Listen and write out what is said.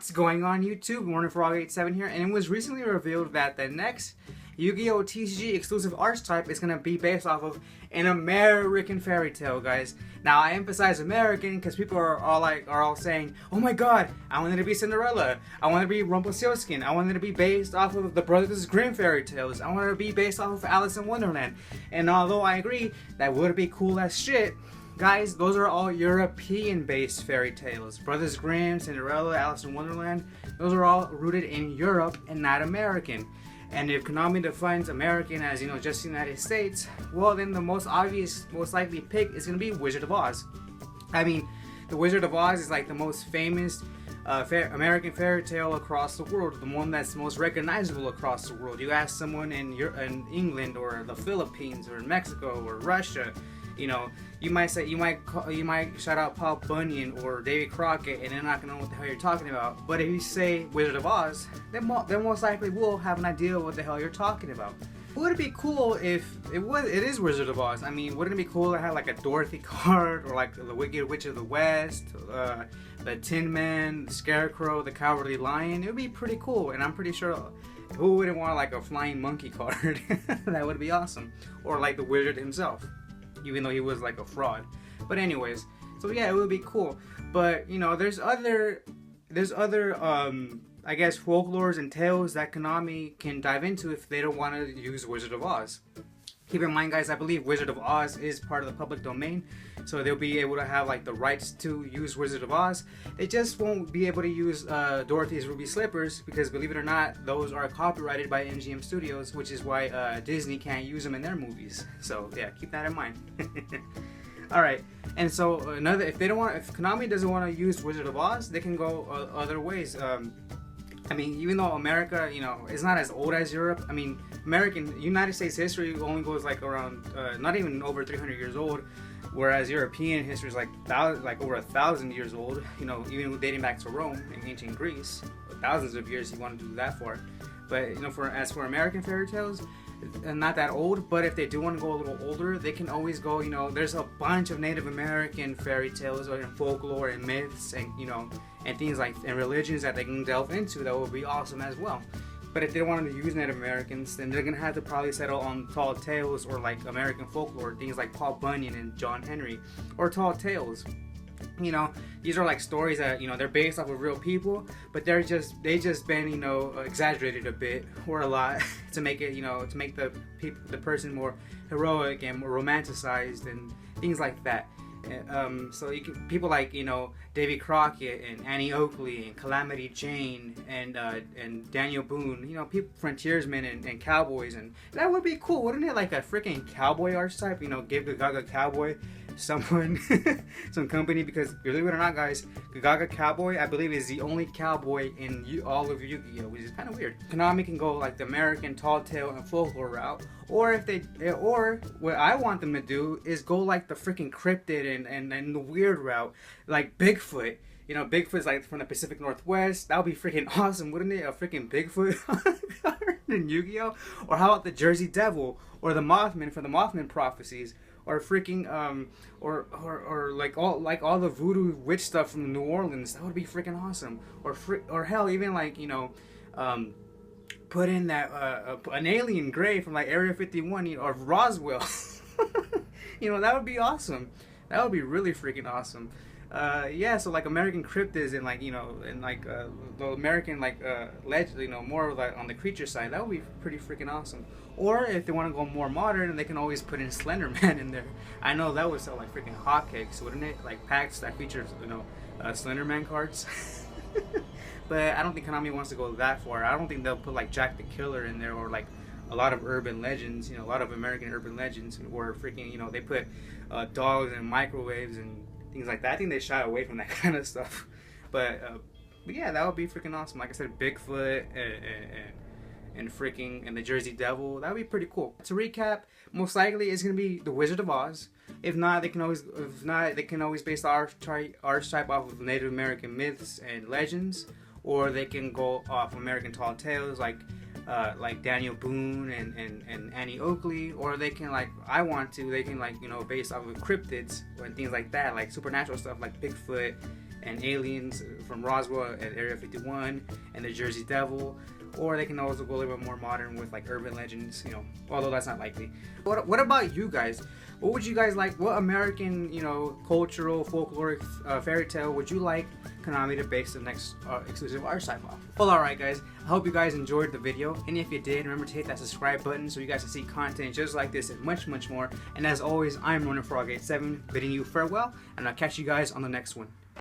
What's going on YouTube? Morning Frog 87 here, and it was recently revealed that the next Yu-Gi-Oh! TCG Exclusive Archetype is going to be based off of an American fairy tale, guys. Now, I emphasize American because people are all saying, oh my god, I want it to be Cinderella, I want it to be Rumpelstiltskin, I want it to be based off of the Brothers Grimm fairy tales, I want it to be based off of Alice in Wonderland. And although I agree that would be cool as shit, guys, those are all European-based fairy tales. Brothers Grimm, Cinderella, Alice in Wonderland, those are all rooted in Europe and not American. And if Konami defines American as, just the United States, well, then the most obvious, most likely pick is going to be Wizard of Oz. I mean, the Wizard of Oz is like the most famous American fairy tale across the world, the one that's most recognizable across the world. You ask someone in England or the Philippines or Mexico or Russia, you might shout out Paul Bunyan or Davy Crockett, and they're not gonna know what the hell you're talking about. But if you say Wizard of Oz, they most likely will have an idea of what the hell you're talking about. Would it be cool if it is Wizard of Oz? I mean, wouldn't it be cool to have like a Dorothy card, or like the Wicked Witch of the West, the Tin Man, the Scarecrow, the Cowardly Lion? It would be pretty cool, and I'm pretty sure who wouldn't want like a flying monkey card? That would be awesome. Or like the wizard himself, even though he was like a fraud. But anyways, so yeah, it would be cool. But there's other I guess folklores and tales that Konami can dive into if they don't want to use Wizard of Oz. Keep in mind, guys, I believe Wizard of Oz is part of the public domain, so they'll be able to have like the rights to use Wizard of Oz. They just won't be able to use Dorothy's Ruby Slippers, because believe it or not, those are copyrighted by MGM Studios, which is why Disney can't use them in their movies. So yeah, keep that in mind. All right, and so if Konami doesn't want to use Wizard of Oz, they can go other ways. I mean, even though America, is not as old as Europe. I mean, United States history only goes like around, not even over 300 years old, whereas European history is like over 1,000 years old. Even dating back to Rome and ancient Greece, thousands of years you want to do that for. But as for American fairy tales, not that old. But if they do want to go a little older, they can always go. There's a bunch of Native American fairy tales or folklore and myths and and things like and religions that they can delve into that would be awesome as well. But if they don't want to use Native Americans, then they're gonna have to probably settle on tall tales or like American folklore, things like Paul Bunyan and John Henry, or tall tales. These are like stories that they're based off of real people, but they just been exaggerated a bit or a lot to make it to make the person more heroic and more romanticized and things like that. So people like Davy Crockett and Annie Oakley and Calamity Jane and Daniel Boone, people, frontiersmen and cowboys, and that would be cool, wouldn't it? Like a freaking cowboy archetype, give the Gaga Cowboy someone some company, because believe it or not, guys, Gaga Cowboy I believe is the only cowboy in all of Yu-Gi-Oh, which is kind of weird. Konami can go like the American tall tale and folklore route, or what I want them to do is go like the freaking cryptid and the weird route, like Bigfoot. Bigfoot's like from the Pacific Northwest. That would be freaking awesome, wouldn't it? A freaking Bigfoot in Yu-Gi-Oh! Or how about the Jersey Devil or the Mothman from the Mothman prophecies? Or freaking or like all the voodoo witch stuff from New Orleans. That would be freaking awesome. Or hell, even like put in that an alien gray from like Area 51 or Roswell. That would be awesome. That would be really freaking awesome. So like American cryptids and the American legend, more like on the creature side, that would be pretty freaking awesome. Or if they want to go more modern, they can always put in Slenderman in there. I know that would sell like freaking hotcakes, wouldn't it? Like packs that features Slenderman cards. But I don't think Konami wants to go that far. I don't think they'll put like Jack the Killer in there, or like a lot of urban legends, a lot of American urban legends, where freaking they put dogs and microwaves and things like that. I think they shy away from that kind of stuff. But yeah, that would be freaking awesome. Like I said, Bigfoot and the Jersey Devil. That would be pretty cool. To recap, most likely it's gonna be the Wizard of Oz. If not, they can always base the archetype off of Native American myths and legends, or they can go off American tall tales like Daniel Boone and Annie Oakley, or they can base off of cryptids and things like that, like supernatural stuff like Bigfoot and aliens from Roswell at Area 51 and the Jersey Devil. Or they can also go a little bit more modern with like urban legends, you know, although that's not likely. What about you guys? What would you guys like? What American, you know, cultural, folkloric fairy tale would you like Konami to base the next exclusive archetype off? Well, alright guys, I hope you guys enjoyed the video, and if you did, remember to hit that subscribe button so you guys can see content just like this and much more. And as always, I'm Runner Frog 87 bidding you farewell, and I'll catch you guys on the next one.